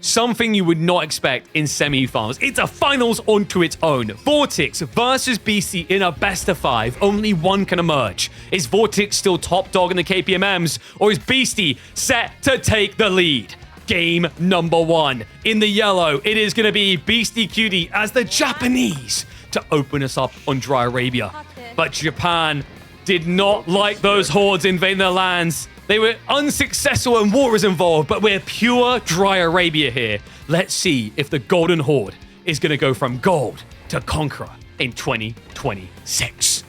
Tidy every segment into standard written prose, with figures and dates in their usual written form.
Something you would not expect in semi-finals. It's a finals onto its own. Vortex versus Beasty in a best of 5. Only one can emerge. Is Vortex still top dog in the KPMMs, or is Beasty set to take the lead? Game number 1. In the yellow, it is going to be Beasty Cutie as the Japanese to open us up on Dry Arabia. But Japan did not like those hordes invading their lands. They were unsuccessful and war is involved, but we're pure Dry Arabia here. Let's see if the Golden Horde is going to go from gold to conqueror in 2026.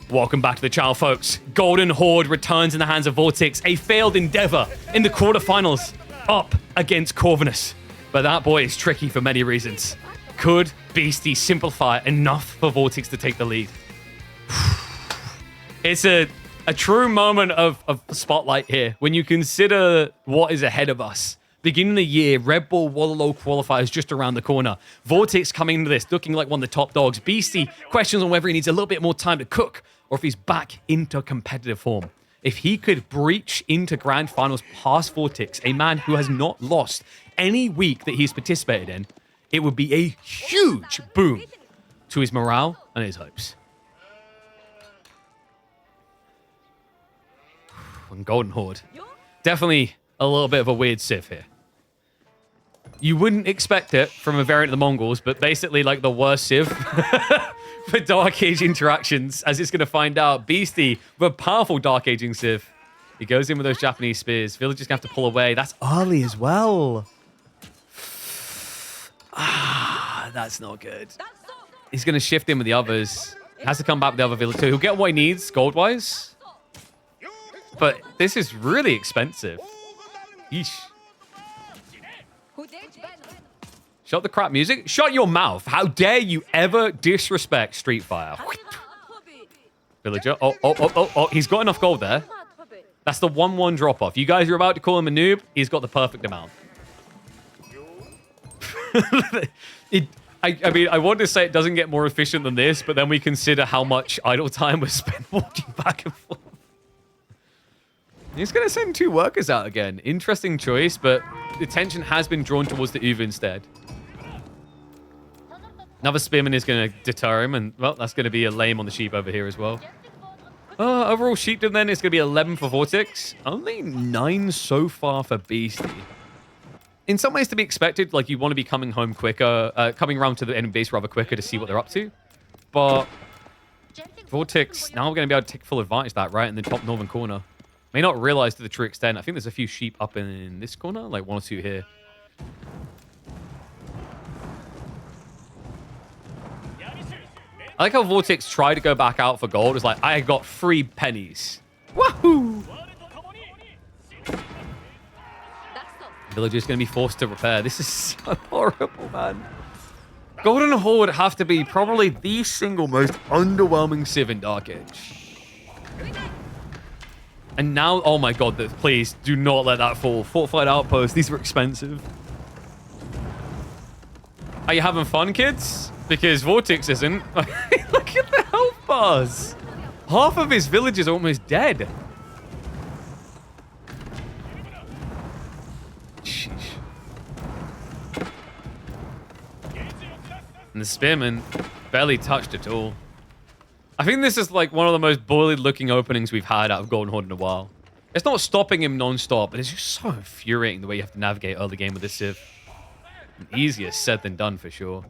Welcome back to the channel, folks. Golden Horde returns in the hands of Vortex, a failed endeavor in the quarterfinals, up against Corvinus. But that boy is tricky for many reasons. Could Beasty simplify enough for Vortex to take the lead? It's a true moment of spotlight here when you consider what is ahead of us. Beginning of the year, Red Bull Wallow qualifiers just around the corner. Vortex coming into this looking like one of the top dogs. Beasty questions on whether he needs a little bit more time to cook or if he's back into competitive form. If he could breach into grand finals past Vortex, a man who has not lost any week that he's participated in, it would be a huge boom to his morale and his hopes. And Golden Horde. Definitely a little bit of a weird civ here. You wouldn't expect it from a variant of the Mongols, but basically like the worst civ for Dark Age interactions, as it's going to find out. Beasty with a powerful Dark Aging civ. He goes in with those Japanese spears. Villagers going to have to pull away. That's early as well. That's not good. He's going to shift in with the others. Has to come back with the other villager. He'll get what he needs gold-wise. But this is really expensive. Yeesh. Shut the crap music. Shut your mouth. How dare you ever disrespect Street Fire. Villager. Oh. He's got enough gold there. That's the 1-1 drop-off. You guys are about to call him a noob. He's got the perfect amount. I mean, I want to say it doesn't get more efficient than this, but then we consider how much idle time was spent walking back and forth. He's going to send 2 workers out again. Interesting choice, but the attention has been drawn towards the Uvu instead. Another spearman is going to deter him, and, well, that's going to be a lame on the sheep over here as well. Overall sheepdom then is going to be 11 for Vortex. Only 9 so far for Beasty. In some ways to be expected, like you want to be coming home quicker, coming around to the enemy base rather quicker to see what they're up to. But Vortex, now we're going to be able to take full advantage of that right in the top northern corner. May not realize to the true extent. I think there's a few sheep up in this corner, like 1 or 2 here. I like how Vortex tried to go back out for gold. It's like, I got 3 pennies. Wahoo! Villager's going to be forced to repair. This is so horrible, man. Golden Horde have to be probably the single most underwhelming civ in Dark Age. And now, oh my god, please do not let that fall. Fortified outposts, these were expensive. Are you having fun, kids? Because Vortex isn't. Look at the health bars. Half of his village is almost dead. Sheesh. And the spearman barely touched at all. I think this is like one of the most bullied looking openings we've had out of Golden Horde in a while. It's not stopping him non-stop, but it's just so infuriating the way you have to navigate early game with this civ. Easier said than done for sure.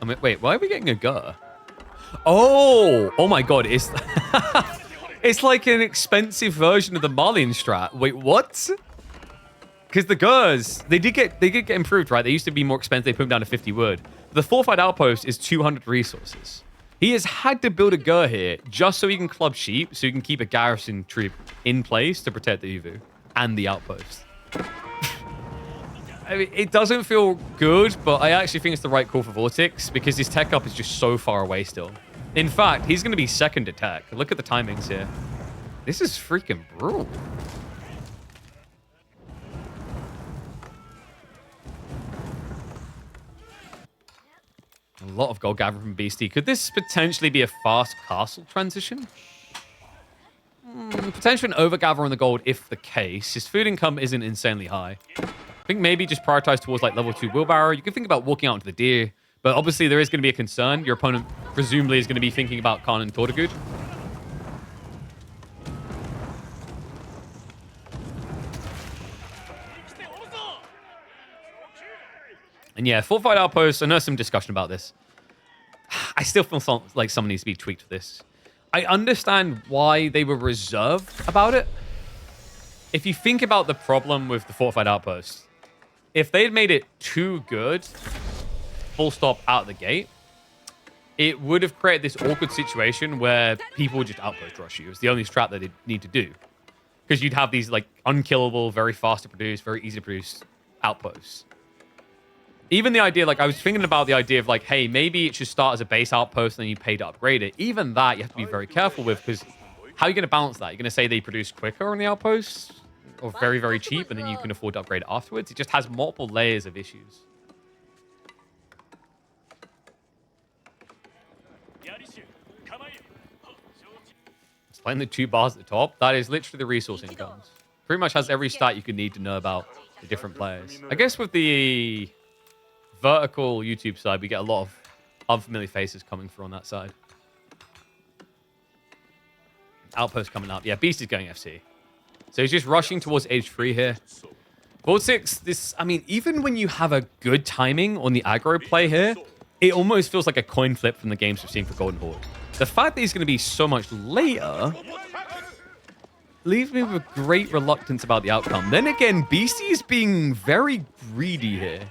I mean, wait, why are we getting a gur? Oh my god, it's it's like an expensive version of the Marlian strat. Wait, what? Because the gurs, they did get improved, right? They used to be more expensive. They put them down to 50 wood. The fortified outpost is 200 resources. He has had to build a gur here just so he can club sheep, so he can keep a garrison troop in place to protect the Uvu and the outpost. I mean, it doesn't feel good, but I actually think it's the right call for Vortex because his tech up is just so far away still. In fact, he's going to be second attack. Look at the timings here. This is freaking brutal. A lot of gold gathering from Beasty. Could this potentially be a fast castle transition? Potential an overgather on the gold if the case. His food income isn't insanely high. I think maybe just prioritize towards like level 2 wheelbarrow. You can think about walking out into the deer, but obviously there is going to be a concern. Your opponent presumably is going to be thinking about Khan and Tortugud. And yeah, fortified outposts, I know some discussion about this. I still feel like someone needs to be tweaked for this. I understand why they were reserved about it. If you think about the problem with the fortified outposts, if they'd made it too good, full stop out the gate, it would have created this awkward situation where people would just outpost rush you. It's the only strat that they need to do. Because you'd have these like unkillable, very fast to produce, very easy to produce outposts. Even the idea, like, I was thinking about the idea of, like, hey, maybe it should start as a base outpost and then you pay to upgrade it. Even that, you have to be very careful with, because how are you going to balance that? You're going to say they produce quicker on the outposts, or very, very cheap, and then you can afford to upgrade it afterwards? It just has multiple layers of issues. Playing the 2 bars at the top, that is literally the resource incomes. Pretty much has every stat you could need to know about the different players. I guess with the vertical YouTube side, we get a lot of unfamiliar faces coming through on that side. Outpost coming up. Yeah, Beast is going FC. So he's just rushing towards age 3 here. Vortex, this, I mean, even when you have a good timing on the aggro play here, it almost feels like a coin flip from the games we've seen for Golden Horde. The fact that he's going to be so much later leaves me with great reluctance about the outcome. Then again, Beasty is being very greedy here.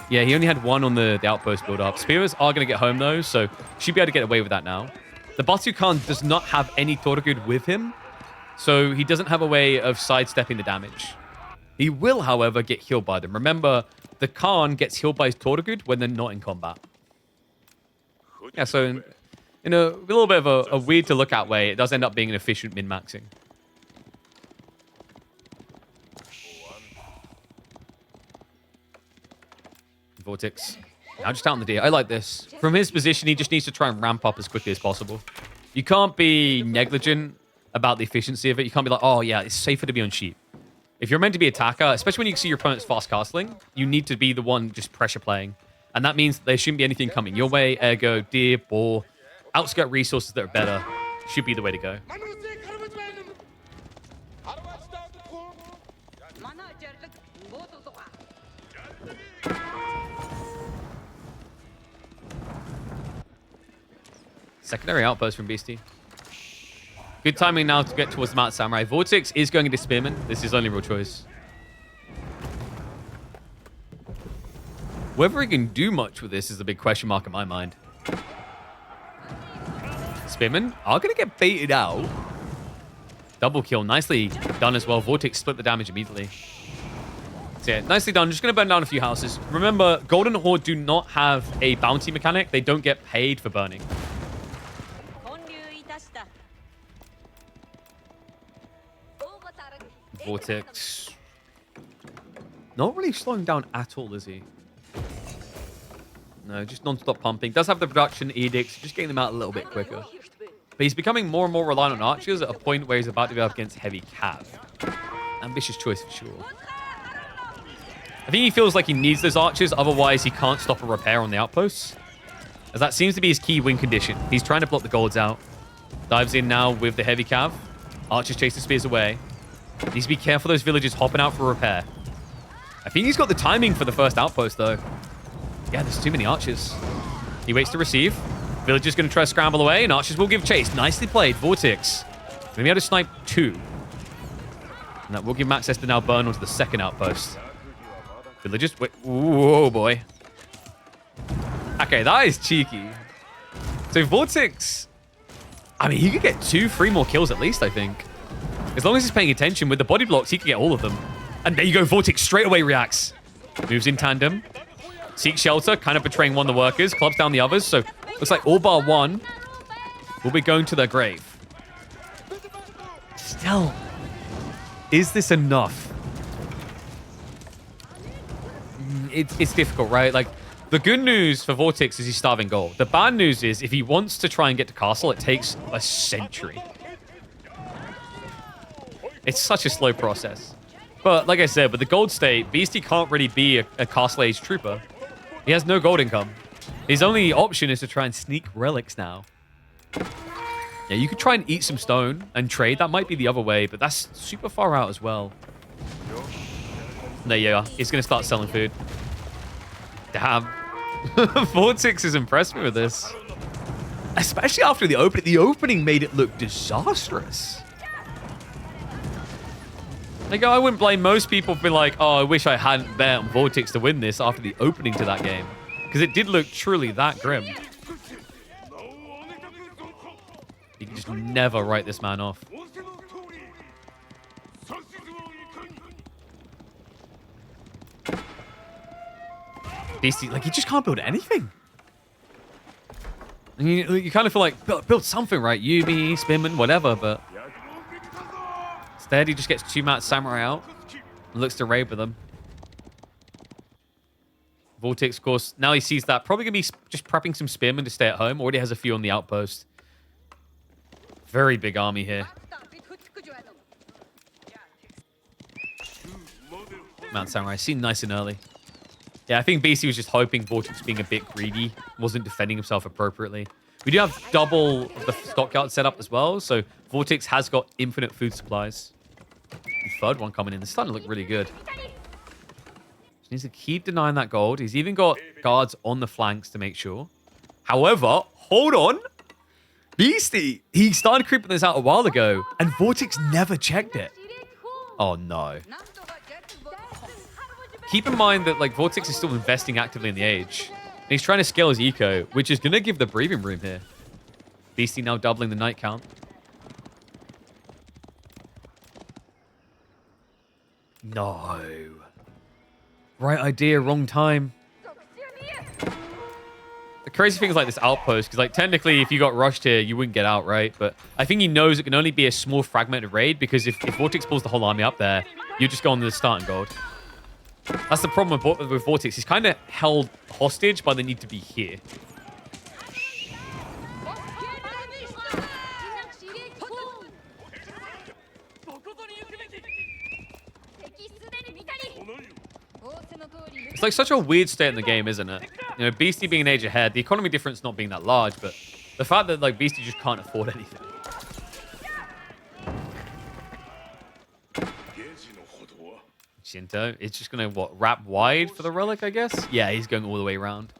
Yeah, he only had 1 on the outpost build-up. Spears are going to get home, though, so should be able to get away with that now. The Batu Khan does not have any Tortugud with him, so he doesn't have a way of sidestepping the damage. He will, however, get healed by them. Remember, the Khan gets healed by his Tortugud when they're not in combat. Yeah, so in a little bit of a weird to look at way, it does end up being an efficient min-maxing. Vortex. Now just out on the deer. I like this. From his position, he just needs to try and ramp up as quickly as possible. You can't be negligent about the efficiency of it. You can't be like, oh yeah, it's safer to be on sheep. If you're meant to be attacker, especially when you see your opponent's fast castling, you need to be the one just pressure playing. And that means there shouldn't be anything coming your way. Ergo, deer, boar, outskirt resources that are better should be the way to go. Secondary outpost from Beasty. Good timing now to get towards the Mount Samurai. Vortex is going into Spearman. This is his only real choice. Whether he can do much with this is the big question mark in my mind. Spearman are going to get baited out. Double kill. Nicely done as well. Vortex split the damage immediately. So yeah, nicely done. Just going to burn down a few houses. Remember, Golden Horde do not have a bounty mechanic. They don't get paid for burning. Vortex. Not really slowing down at all, is he? No, just non-stop pumping. Does have the production edicts, just getting them out a little bit quicker. But he's becoming more and more reliant on archers at a point where he's about to go up against heavy cav. Ambitious choice for sure. I think he feels like he needs those archers, otherwise he can't stop a repair on the outposts. As that seems to be his key win condition. He's trying to block the golds out. Dives in now with the heavy cav. Archers chase the spears away. Needs to be careful those villagers hopping out for repair. I think he's got the timing for the first outpost, though. Yeah, there's too many archers. He waits to receive. Villagers going to try to scramble away, and archers will give chase. Nicely played, Vortex. Going to be able to snipe 2. And that will give Max Esper now burn onto the second outpost. Villagers, wait. Whoa, boy. Okay, that is cheeky. So Vortex, I mean, he could get 2-3 more kills at least, I think. As long as he's paying attention with the body blocks, he can get all of them. And there you go, Vortex straight away reacts. Moves in tandem. Seeks shelter, kind of betraying one of the workers. Clubs down the others. So looks like all bar one will be going to their grave. Still, is this enough? It's difficult, right? Like, the good news for Vortex is he's starving gold. The bad news is if he wants to try and get to castle, it takes a century. It's such a slow process. But like I said, with the gold state, Beasty can't really be a Castle Age trooper. He has no gold income. His only option is to try and sneak relics now. Yeah, you could try and eat some stone and trade. That might be the other way, but that's super far out as well. There you are. He's going to start selling food. Damn. Vortex is impressed me with this. Especially after the opening. The opening made it look disastrous. Like, I wouldn't blame most people for being like, oh, I wish I hadn't bet on Vortex to win this after the opening to that game. Because it did look truly that grim. You can just never write this man off. Beasty, like, he just can't build anything. And you kind of feel like, build something, right? Yubi, Spinman, whatever, but... Instead, he just gets 2 Mount Samurai out and looks to raid with them. Vortex, of course, now he sees that. Probably going to be just prepping some spearmen to stay at home. Already has a few on the outpost. Very big army here. Mount Samurai, seen nice and early. Yeah, I think Beasty was just hoping Vortex being a bit greedy, wasn't defending himself appropriately. We do have double of the stockyard set up as well, so Vortex has got infinite food supplies. The third one coming in. It's starting to look really good. Just needs to keep denying that gold. He's even got guards on the flanks to make sure. However, hold on. Beasty, he started creeping this out a while ago, and Vortex never checked it. Oh, no. Keep in mind that, like, Vortex is still investing actively in the Age. And he's trying to scale his eco, which is going to give the breathing room here. Beasty now doubling the night count. No. Right idea, wrong time. The crazy thing is like this outpost, because like technically if you got rushed here, you wouldn't get out, right? But I think he knows it can only be a small fragmented raid, because if Vortex pulls the whole army up there, you just go on to the starting gold. That's the problem with Vortex. He's kind of held hostage by the need to be here. It's like such a weird state in the game, isn't it? You know, Beasty being an age ahead, the economy difference not being that large, but the fact that like Beasty just can't afford anything. Shinto, it's just gonna wrap wide for the relic, I guess. Yeah, he's going all the way around.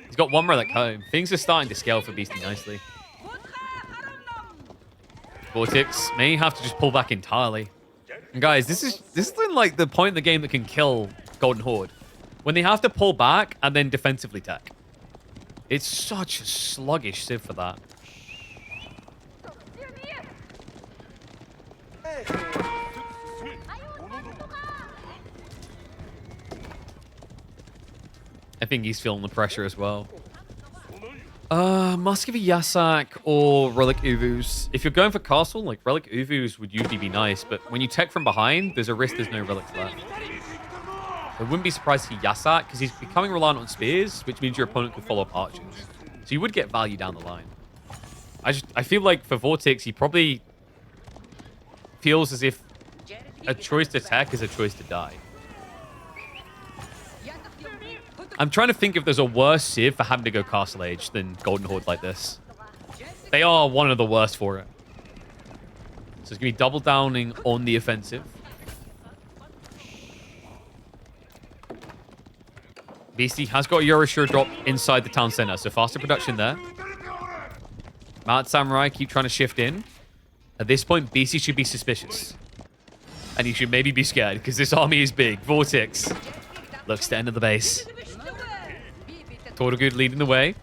He's got 1 relic home. Things are starting to scale for Beasty nicely. Vortex may have to just pull back entirely. And guys, this is like the point in the game that can kill Golden Horde. When they have to pull back and then defensively tech. It's such a sluggish civ for that. I think he's feeling the pressure as well. Muscovy Yasak or Relic Uvus. If you're going for castle, like Relic Uvus would usually be nice, but when you tech from behind, there's a risk there's no relics left. I wouldn't be surprised to see Yasak, because he's becoming reliant on spears, which means your opponent could follow up archers. So you would get value down the line. I feel like for Vortex, he probably feels as if a choice to tech is a choice to die. I'm trying to think if there's a worse civ for having to go Castle Age than Golden Horde like this. They are one of the worst for it. So it's going to be double downing on the offensive. Beasty has got a Yorishiro drop inside the town center, so faster production there. Mount Samurai keep trying to shift in. At this point, Beasty should be suspicious. And he should maybe be scared, because this army is big. Vortex looks to enter the base. Tortogood leading the way.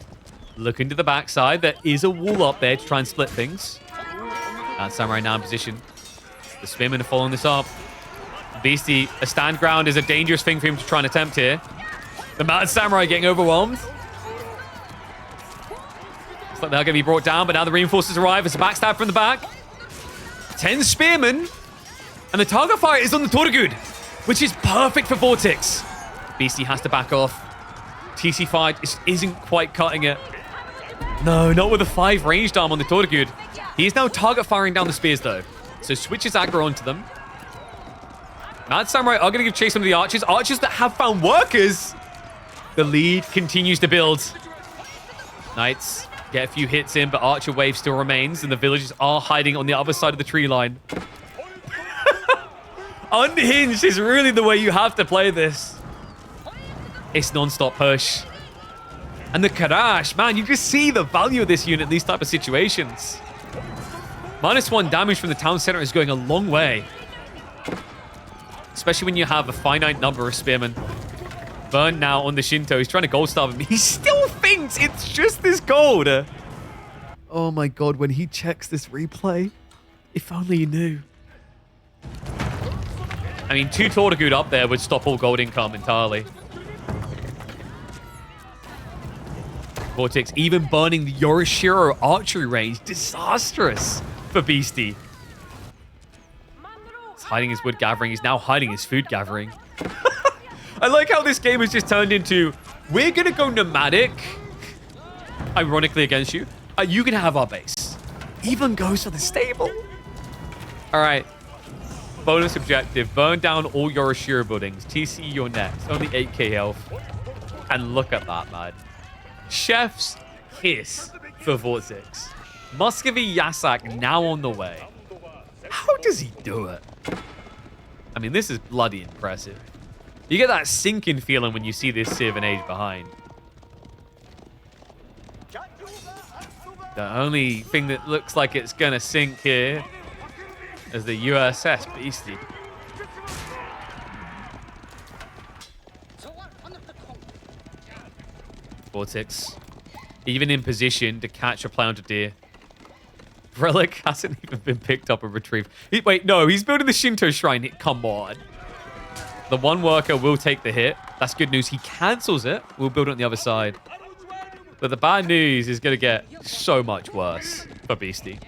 Looking to the backside. There is a wall up there to try and split things. Mount Samurai now in position. The Spearmen are following this up. Beasty, a stand ground is a dangerous thing for him to try and attempt here. The Mount Samurai getting overwhelmed. Looks like they're going to be brought down, but now the reinforcements arrive. It's a backstab from the back. 10 Spearmen. And the target fire is on the Tortogood, which is perfect for Vortex. Beasty has to back off. TC5 just isn't quite cutting it. No, not with a 5 ranged arm on the Tortogood. He is now target firing down the spears, though. So switches aggro onto them. Mad Samurai are going to give chase on the archers. Archers that have found workers. The lead continues to build. Knights get a few hits in, but Archer wave still remains, and the villagers are hiding on the other side of the tree line. Unhinged is really the way you have to play this. It's non-stop push. And the Karash, man, you just see the value of this unit in these type of situations. -1 damage from the town center is going a long way. Especially when you have a finite number of spearmen. Burn now on the Shinto. He's trying to gold starve him. He still thinks it's just this gold. Oh my god, when he checks this replay, if only you knew. I mean, 2 Tortagood up there would stop all gold income entirely. Vortex even burning the Yorishiro archery range. Disastrous for Beasty. He's hiding his wood gathering. He's now hiding his food gathering. I like how this game has just turned into, we're going to go nomadic, ironically against you. You can have our base. Even goes for the stable. All right. Bonus objective. Burn down all Yorishiro buildings. TC your next. Only 8k health. And look at that, man. Chef's kiss for Vortex. Muscovy Yasak now on the way. How does he do it? I mean, this is bloody impressive. You get that sinking feeling when you see this Civ and Age behind. The only thing that looks like it's going to sink here is the USS Beasty. Vortex, even in position to catch a planted deer. Relic hasn't even been picked up or retrieved. Wait, no, he's building the Shinto shrine. Come on. The one worker will take the hit. That's good news. He cancels it. We'll build it on the other side. But the bad news is going to get so much worse for Beasty.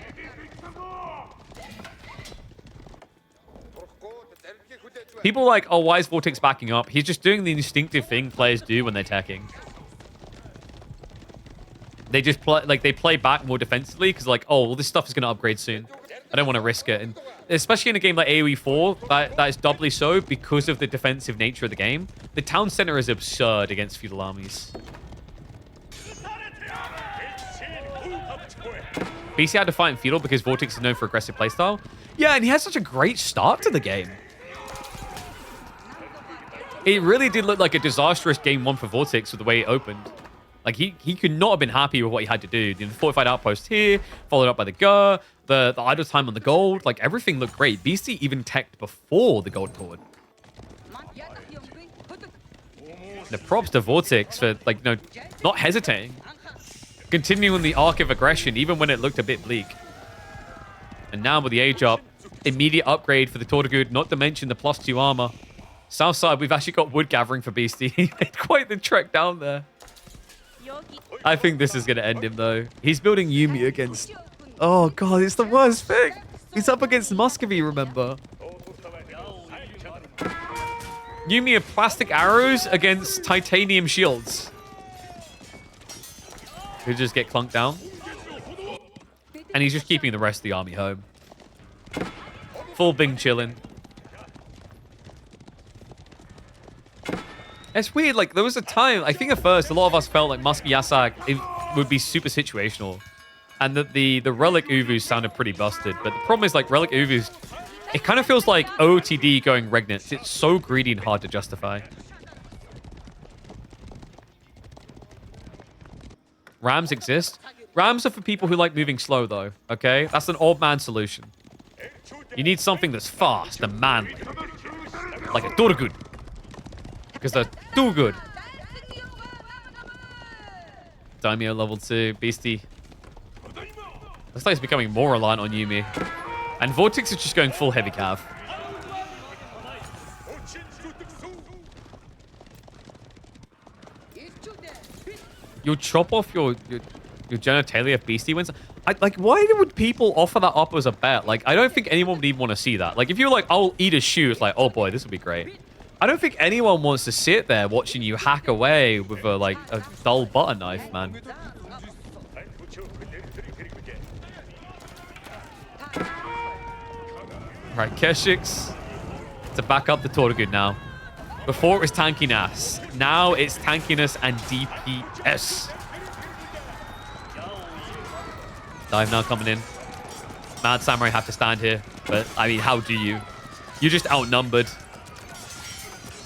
People are like, oh, why is Vortex backing up? He's just doing the instinctive thing players do when they're attacking. They just play, like, they play back more defensively because, like, oh, well, this stuff is going to upgrade soon. I don't want to risk it. And especially in a game like AoE 4, that is doubly so because of the defensive nature of the game. The town center is absurd against feudal armies. BC had to fight in feudal because Vortex is known for aggressive playstyle. Yeah, and he had such a great start to the game. It really did look like a disastrous game 1 for Vortex with the way it opened. Like, he could not have been happy with what he had to do. The fortified outpost here, followed up by the Gur, the idle time on the gold. Like, everything looked great. Beasty even teched before the gold cord. The props to Vortex for, like, you know, not hesitating. Continuing the arc of aggression, even when it looked a bit bleak. And now with the age up, immediate upgrade for the Tortagood, not to mention the +2 armor. South side, we've actually got wood gathering for Beasty. He made quite the trek down there. I think this is going to end him, though. He's building Yumi against... Oh, God, it's the worst thing. He's up against Muscovy, remember? Yumi are plastic arrows against titanium shields. Who just get clunked down. And he's just keeping the rest of the army home. Full Bing chilling. It's weird, like, there was a time, I think at first, a lot of us felt like Musky Yasak would be super situational. And that the Relic Uvus sounded pretty busted. But the problem is, like, Relic Uvus, it kind of feels like OOTD going Regnant. It's so greedy and hard to justify. Rams exist. Rams are for people who like moving slow, though, okay? That's an old man solution. You need something that's fast and manly. Like a Tortagood. Because they're too good. Daimyo level 2. Beasty. Looks like he's becoming more reliant on Yumi. And Vortex is just going full heavy cav. You'll chop off your genitalia if Beasty wins. Like, why would people offer that up as a bet? Like, I don't think anyone would even want to see that. Like, if you're like, I'll eat a shoe, it's like, oh boy, this would be great. I don't think anyone wants to sit there watching you hack away with a, like, a dull butter knife, man. Right, Keshix to back up the Torgood now. Before it was tankiness. Now it's tankiness and DPS. Dive now coming in. Mad Samurai have to stand here. But, I mean, how do you? You're just outnumbered.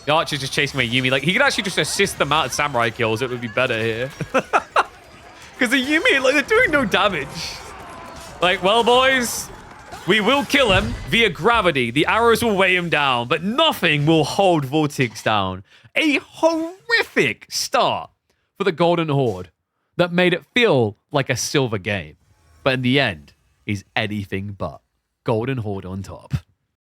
The Archer's just chasing away Yuumi. Like, he could actually just assist the Mad Samurai kills. It would be better here. Because the Yuumi, like, they're doing no damage. Like, well, boys, we will kill him via gravity. The arrows will weigh him down, but nothing will hold Vortex down. A horrific start for the Golden Horde that made it feel like a silver game. But in the end, is anything but Golden Horde on top.